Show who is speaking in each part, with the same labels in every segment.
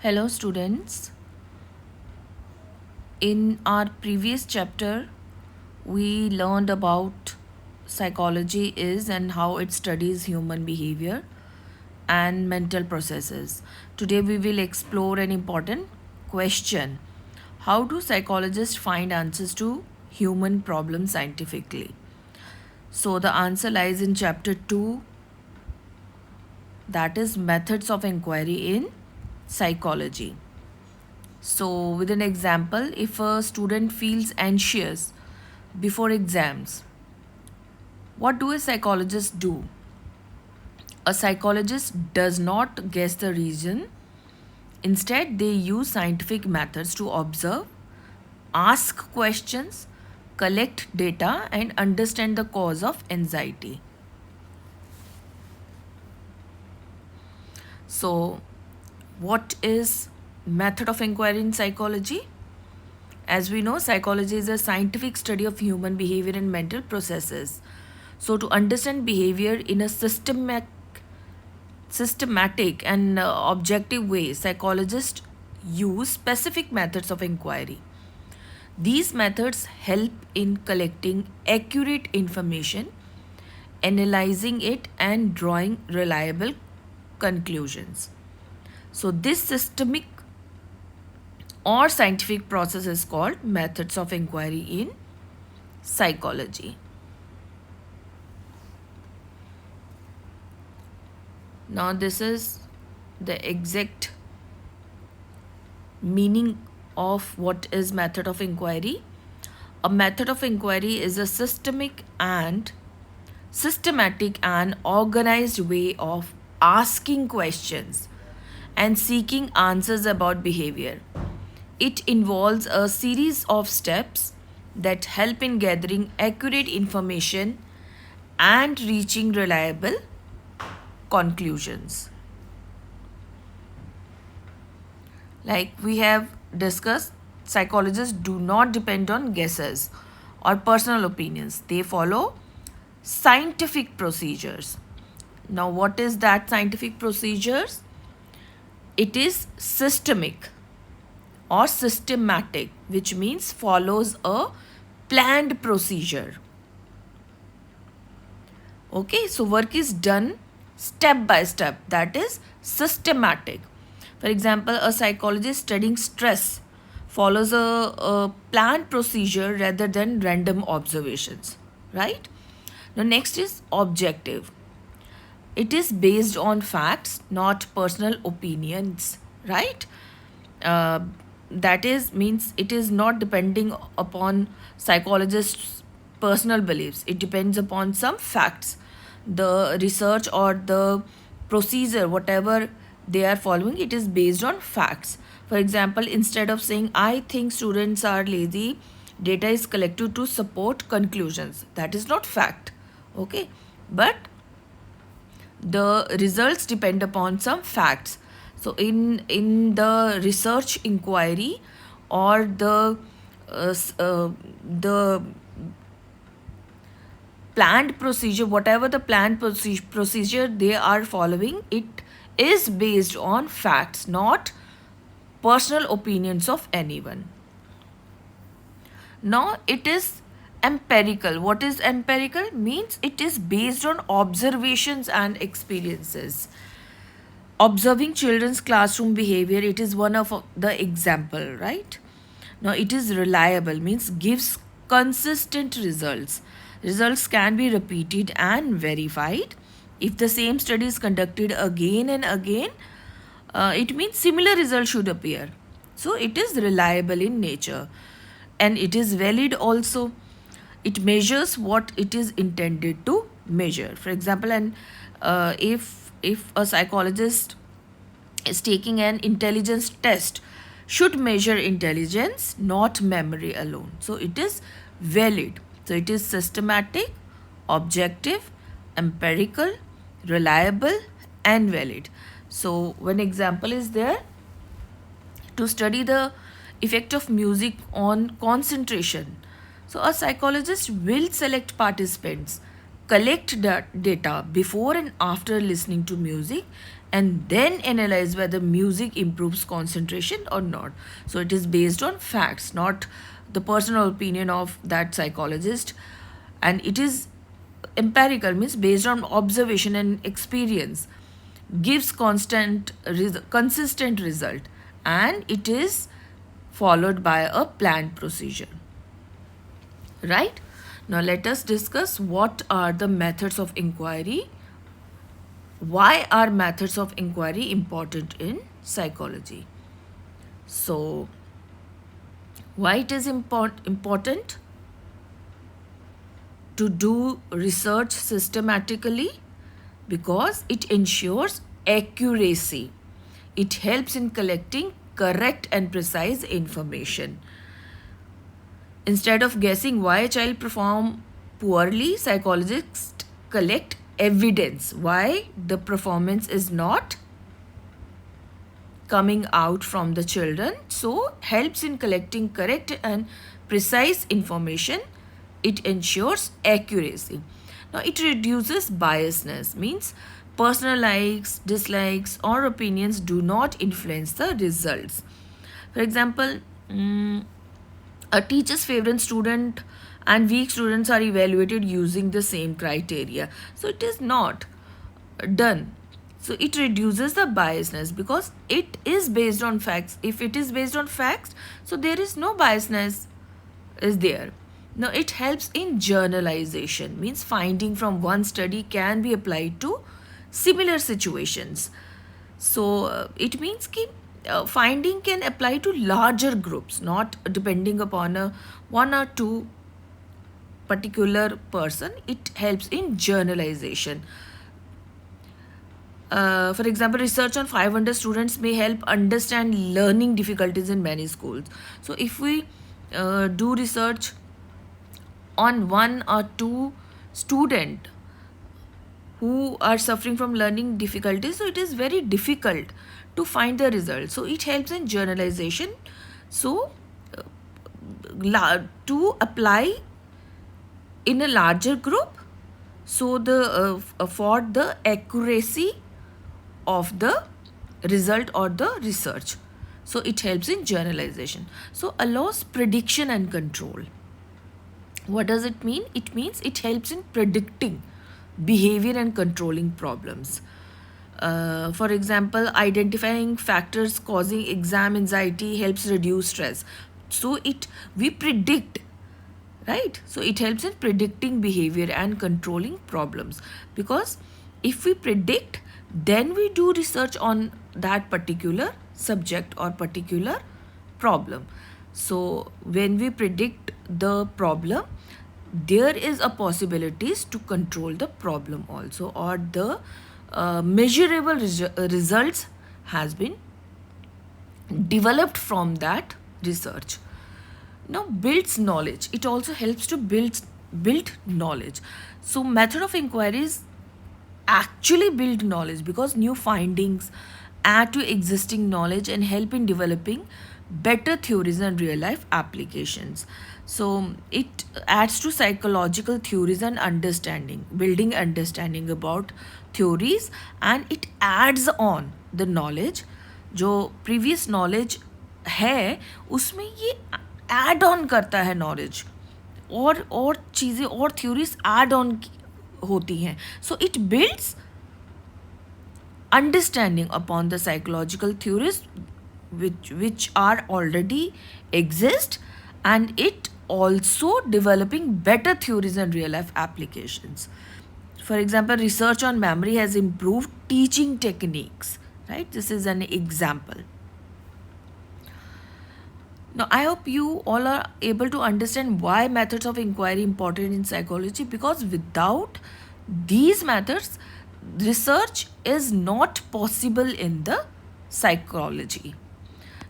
Speaker 1: Hello students. In our previous chapter, we learned about psychology is and how it studies human behavior and mental processes. Today we will explore an important question. How do psychologists find answers to human problems scientifically? So the answer lies in chapter 2, that is methods of inquiry in psychology. So, with an example, if a student feels anxious before exams, what do a psychologist do? A psychologist does not guess the reason. Instead, they use scientific methods to observe, ask questions, collect data, and understand the cause of anxiety. So, what is method of inquiry in psychology? As we know, psychology is a scientific study of human behavior and mental processes. So, to understand behavior in a systematic and objective way, psychologists use specific methods of inquiry. These methods help in collecting accurate information, analyzing it, and drawing reliable conclusions. So, this systemic or scientific process is called methods of inquiry in psychology. Now, this is the exact meaning of what is method of inquiry. A method of inquiry is a systematic and organized way of asking questions and seeking answers about behavior. It involves a series of steps that help in gathering accurate information and reaching reliable conclusions. Like we have discussed, psychologists do not depend on guesses or personal opinions. They follow scientific procedures. Now, what is that scientific procedures? It is systemic or systematic, which means follows a planned procedure. Okay, so work is done step by step, that is systematic. For example, a psychologist studying stress follows a planned procedure rather than random observations, right? Now, next is objective. It is based on facts, not personal opinions, right? That is means it is not depending upon psychologists' personal beliefs. It depends upon some facts. The research or the procedure, whatever they are following, it is based on facts. For example, instead of saying I think students are lazy, data is collected to support conclusions. That is not fact. Okay, but the results depend upon some facts. So in the research inquiry or the planned procedure, whatever the planned procedure they are following, it is based on facts, not personal opinions of anyone. Now it is empirical. What is empirical? Means it is based on observations and experiences. Observing children's classroom behavior, it is one of the example, right? Now it is reliable, means gives consistent results. Results can be repeated and verified. If the same study is conducted again and again, it means similar results should appear. So it is reliable in nature and it is valid also. It measures what it is intended to measure. For example, if a psychologist is taking an intelligence test, should measure intelligence, not memory alone. So it is valid. So it is systematic, objective, empirical, reliable, and valid. So one example is there. To study the effect of music on concentration, so a psychologist will select participants, collect data before and after listening to music, and then analyze whether music improves concentration or not. So it is based on facts, not the personal opinion of that psychologist, and it is empirical, means based on observation and experience, gives consistent result, and it is followed by a planned procedure. Right? Now let us discuss what are the methods of inquiry. Why are methods of inquiry important in psychology? So, why it is important to do research systematically? Because it ensures accuracy. It helps in collecting correct and precise information. Instead of guessing why a child perform poorly, psychologists collect evidence why the performance is not coming out from the children. So helps in collecting correct and precise information. It ensures accuracy. Now it reduces biasness, means personal likes, dislikes or opinions do not influence the results. For example, a teacher's favorite student and weak students are evaluated using the same criteria. So it is not done. So it reduces the biasness because it is based on facts. If it is based on facts, so there is no biasness is there. Now it helps in generalization, means finding from one study can be applied to similar situations. So it means कि finding can apply to larger groups, not depending upon a one or two particular person. It helps in generalization. For example, research on 500 students may help understand learning difficulties in many schools. So if we do research on one or two student who are suffering from learning difficulties, so it is very difficult to find the result. So it helps in generalization. So to apply in a larger group, so the for the accuracy of the result or the research. So it helps in generalization. So allows prediction and control. What does it mean? It means it helps in predicting behavior and controlling problems. For example, identifying factors causing exam anxiety helps reduce stress. So we predict, right? So it helps in predicting behavior and controlling problems, because if we predict, then we do research on that particular subject or particular problem. So when we predict the problem, there is a possibilities to control the problem also, or the measurable results has been developed from that research. Now builds knowledge. It also helps to build knowledge. So method of inquiries actually build knowledge, because new findings add to existing knowledge and help in developing better theories and real life applications. So it adds to psychological theories and understanding, building understanding about theories, and it adds on the knowledge. जो previous knowledge है उसमें ये add on करता है knowledge, और चीज़ें और theories add on होती हैं. So it builds understanding upon the psychological theories which are already exist, and it also developing better theories and real life applications. For example, research on memory has improved teaching techniques, right? This is an example. Now I hope you all are able to understand why methods of inquiry important in psychology, because without these methods research is not possible in the psychology.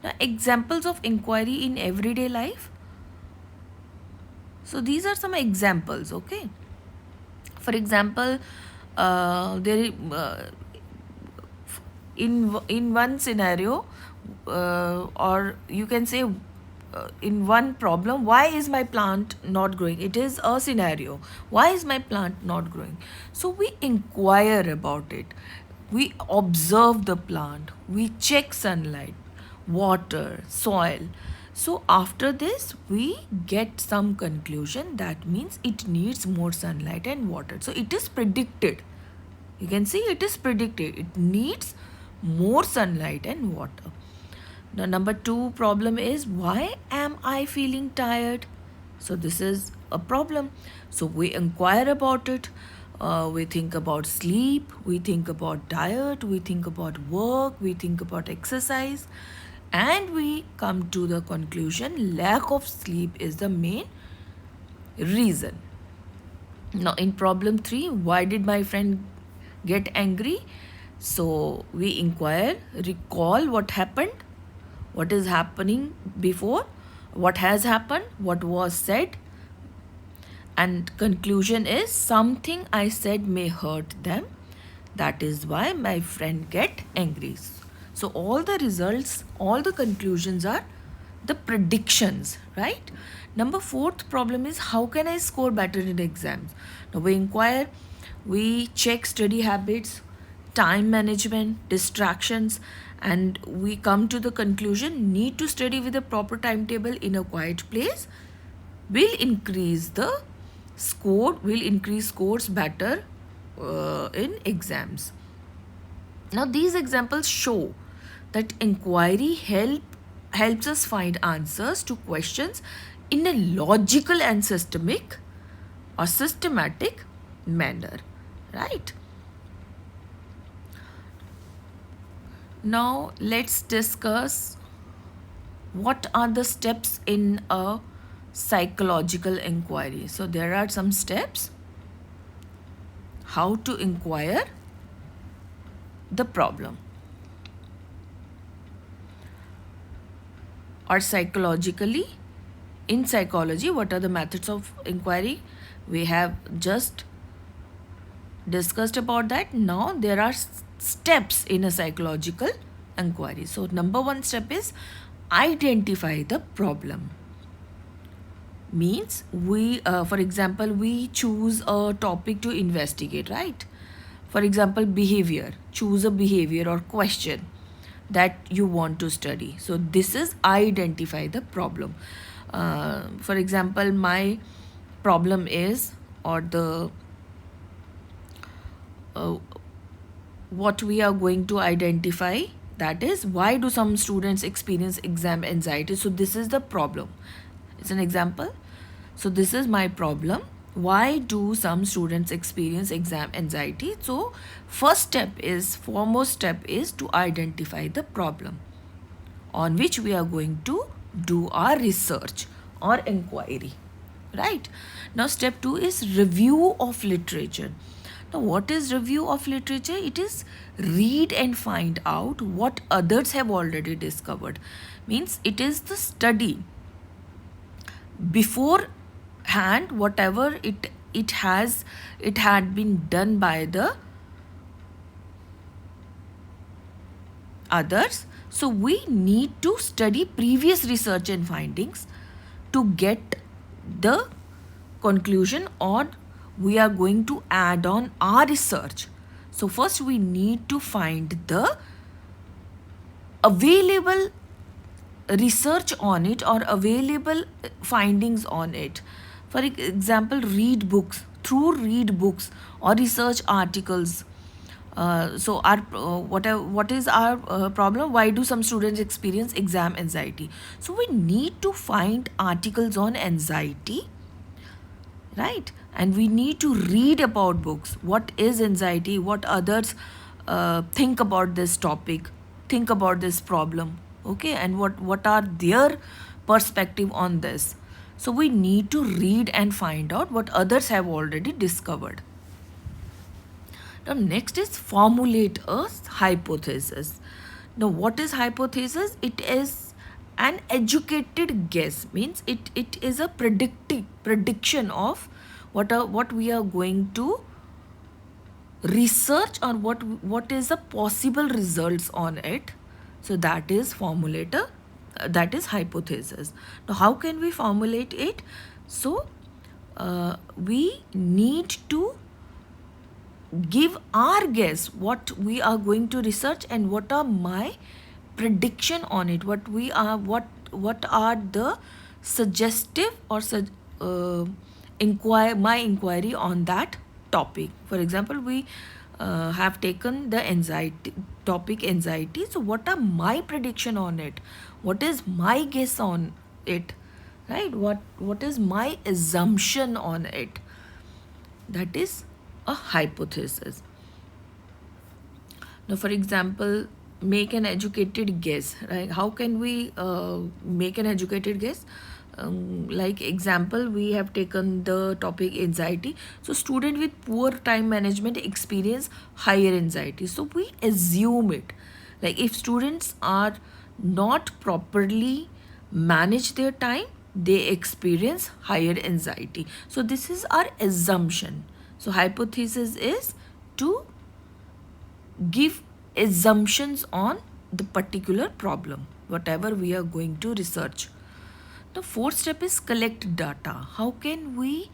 Speaker 1: Now examples of inquiry in everyday life. So these are some examples, okay? For example, in one scenario, or you can say in one problem, why is my plant not growing? It is a scenario. Why is my plant not growing? So we inquire about it. We observe the plant, we check sunlight, water, soil. So after this, we get some conclusion that means it needs more sunlight and water. So it is predicted. You can see it is predicted. It needs more sunlight and water. Now, number two problem is, why am I feeling tired? So this is a problem. So we inquire about it. We think about sleep. We think about diet. We think about work. We think about exercise. And we come to the conclusion lack of sleep is the main reason. Now, in problem 3, why did my friend get angry? So we inquire, recall what happened, what is happening before, what has happened, what was said, and conclusion is something I said may hurt them. That is why my friend get angry. So all the results, all the conclusions are the predictions, right? Number 4th problem is, how can I score better in exams? Now we inquire, we check study habits, time management, distractions, and we come to the conclusion need to study with a proper timetable in a quiet place will increase the score, will increase scores better in exams. Now these examples show that inquiry helps us find answers to questions in a logical and systematic manner, right? Now let's discuss what are the steps in a psychological inquiry. So there are some steps how to inquire the problem. Or psychologically, in psychology, what are the methods of inquiry? We have just discussed about that. Now there are steps in a psychological inquiry. So number 1 step is identify the problem. Means we, for example, we choose a topic to investigate, right? For example, behavior. Choose a behavior or question that you want to study. So this is identify the problem. For example, my problem is, or the what we are going to identify, that is, why do some students experience exam anxiety? So this is the problem. It's an example. So this is my problem. Why do some students experience exam anxiety? So foremost step is to identify the problem on which we are going to do our research or inquiry, right? Now step 2 is review of literature. Now what is review of literature? It is read and find out what others have already discovered. Means it is the study beforehand, whatever it had been done by the others. So we need to study previous research and findings to get the conclusion, or we are going to add on our research. So first we need to find the available research on it or available findings on it. For example, read books or research articles. So our what is our problem? Why do some students experience exam anxiety? So we need to find articles on anxiety, right? And we need to read about books. What is anxiety? What others think about this topic, think about this problem, okay? And what are their perspective on this? So we need to read and find out what others have already discovered. Now next is formulate a hypothesis. Now what is hypothesis? It is an educated guess. Means it is a prediction of what we are going to research, or what is the possible results on it. So that is formulator, that is hypothesis. Now how can we formulate it? So we need to give our guess what we are going to research and what are my prediction on it, what are the suggestive or my inquiry on that topic. For example, we have taken the anxiety, so what are my prediction on it, what is my guess on it, right? What is my assumption on it? That is a hypothesis. Now, for example, make an educated guess, right? How can we make an educated guess? Like example, we have taken the topic anxiety. So, student with poor time management experience higher anxiety. So, we assume it. Like if students are not properly manage their time, they experience higher anxiety. So, this is our assumption. So, hypothesis is to give assumptions on the particular problem, whatever we are going to research. The fourth step is collect data. How can we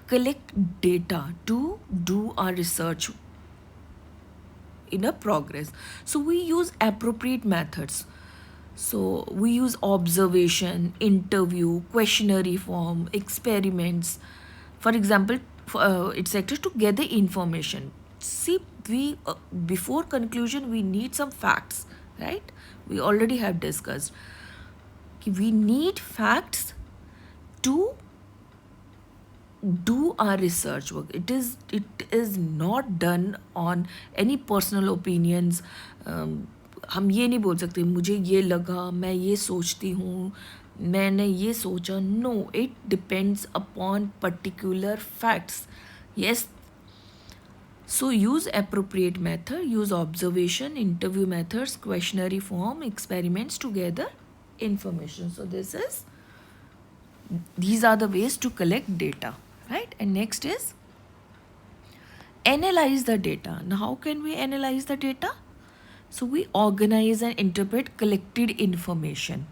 Speaker 1: collect data to do our research in a progress? So we use appropriate methods. So we use observation, interview, questionnaire form, experiments. For example, it's acted to gather information. See, we before conclusion we need some facts, right? We already have discussed. We need facts to do our research work. It is not done on any personal opinions. हम ये नहीं बोल सकते मुझे ये लगा, मैं ये सोचती हूँ, मैंने ये सोचा. No, it depends upon particular facts. Yes. So use appropriate method, use observation, interview methods, questionnaire form, experiments to gather information. So these are the ways to collect data, right? And next is analyze the data. Now how can we analyze the data? So we organize and interpret collected information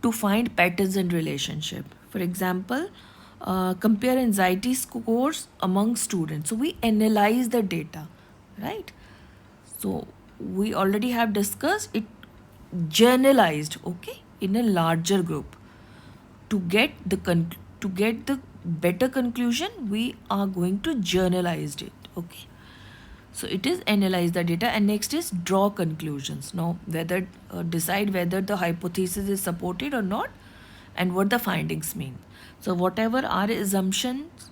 Speaker 1: to find patterns and relationship. For example, compare anxiety scores among students. So we analyze the data, right? So we already have discussed it, generalized, okay, in a larger group. To get the better conclusion, we are going to generalize it, okay? So it is analyze the data, and next is draw conclusions. Now, whether decide whether the hypothesis is supported or not, and what the findings mean. So whatever our assumptions,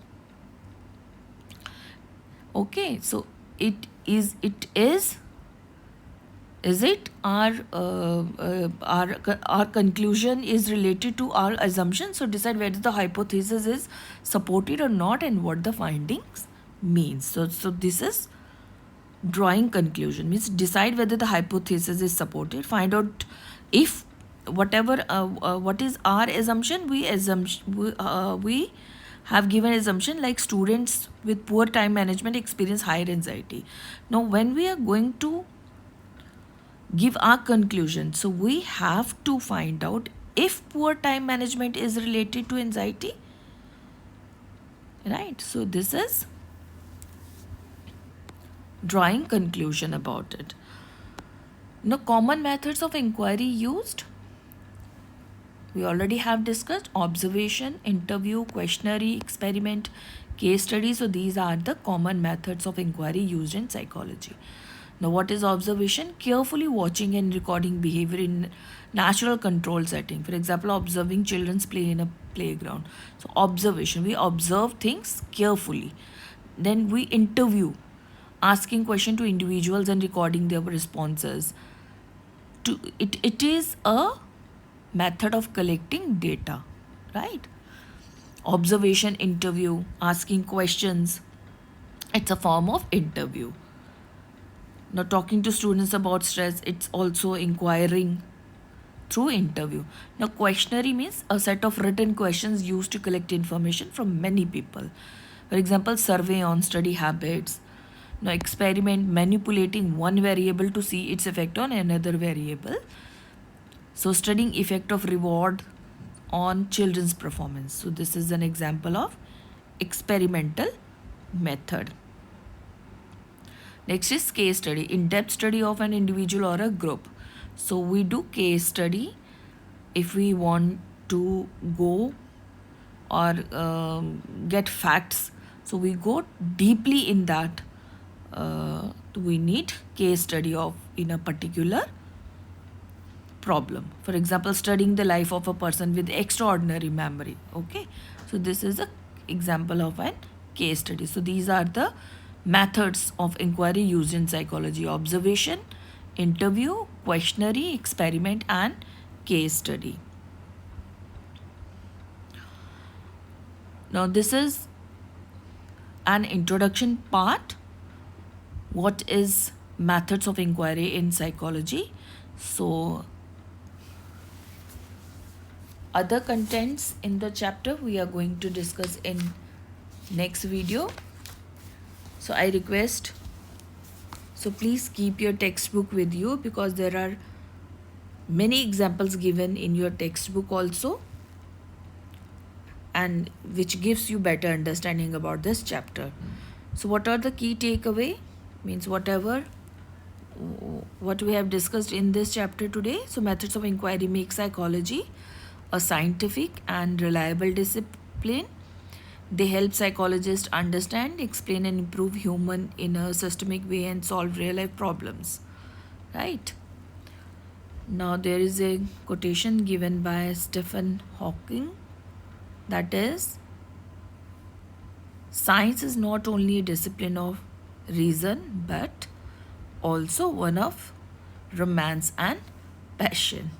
Speaker 1: okay. So it is it our conclusion is related to our assumption. So decide whether the hypothesis is supported or not, and what the findings means. So this is drawing conclusion, means decide whether the hypothesis is supported, find out if whatever what is our assumption. We have given assumption like students with poor time management experience higher anxiety. Now when we are going to give our conclusion, so we have to find out if poor time management is related to anxiety, right? So this is drawing conclusion about it. Now common methods of inquiry used, we already have discussed: observation, interview, questionnaire, experiment, case study. So these are the common methods of inquiry used in psychology. Now what is observation? Carefully watching and recording behavior in natural control setting. For example, observing children's play in a playground. So observation, we observe things carefully. Then we interview, asking question to individuals and recording their responses. It is a method of collecting data, right? Observation, interview, asking questions, it's a form of interview. Now talking to students about stress, it's also inquiring through interview. Now questionnaire means a set of written questions used to collect information from many people. For example, survey on study habits. Now experiment, manipulating one variable to see its effect on another variable. So studying effect of reward on children's performance. So this is an example of experimental method. Next is case study, in-depth study of an individual or a group. So we do case study if we want to go or get facts. So we go deeply in that. We need case study of in a particular problem. For example, studying the life of a person with extraordinary memory. Okay, so this is a example of an case study. So these are the methods of inquiry used in psychology: observation, interview, questionnaire, experiment, and case study. Now this is an introduction part. What is methods of inquiry in psychology? So other contents in the chapter we are going to discuss in next video. So I request, so please keep your textbook with you, because there are many examples given in your textbook also, and which gives you better understanding about this chapter. So what are the key takeaway? Means whatever what we have discussed in this chapter today. So methods of inquiry make psychology a scientific and reliable discipline. They help psychologists understand, explain, and improve human in a systemic way and solve real life problems. Right? Now there is a quotation given by Stephen Hawking, that is, science is not only a discipline of reason but also one of romance and passion.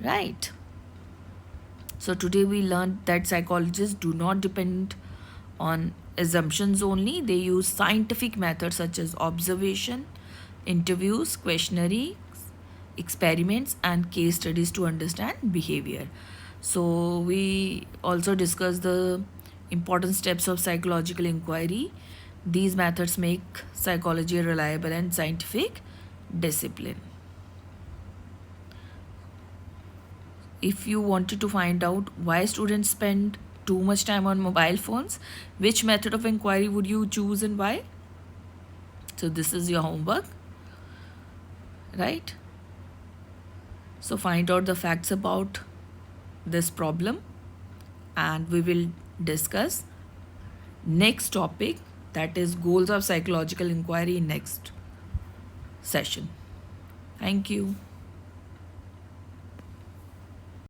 Speaker 1: Right? So today we learned that psychologists do not depend on assumptions only. They use scientific methods such as observation, interviews, questionnaires, experiments, and case studies to understand behavior. So we also discussed the important steps of psychological inquiry. These methods make psychology a reliable and scientific discipline. If you wanted to find out why students spend too much time on mobile phones, which method of inquiry would you choose and why? So this is your homework, right? So find out the facts about this problem, and we will discuss next topic, that is goals of psychological inquiry, in next session. Thank you.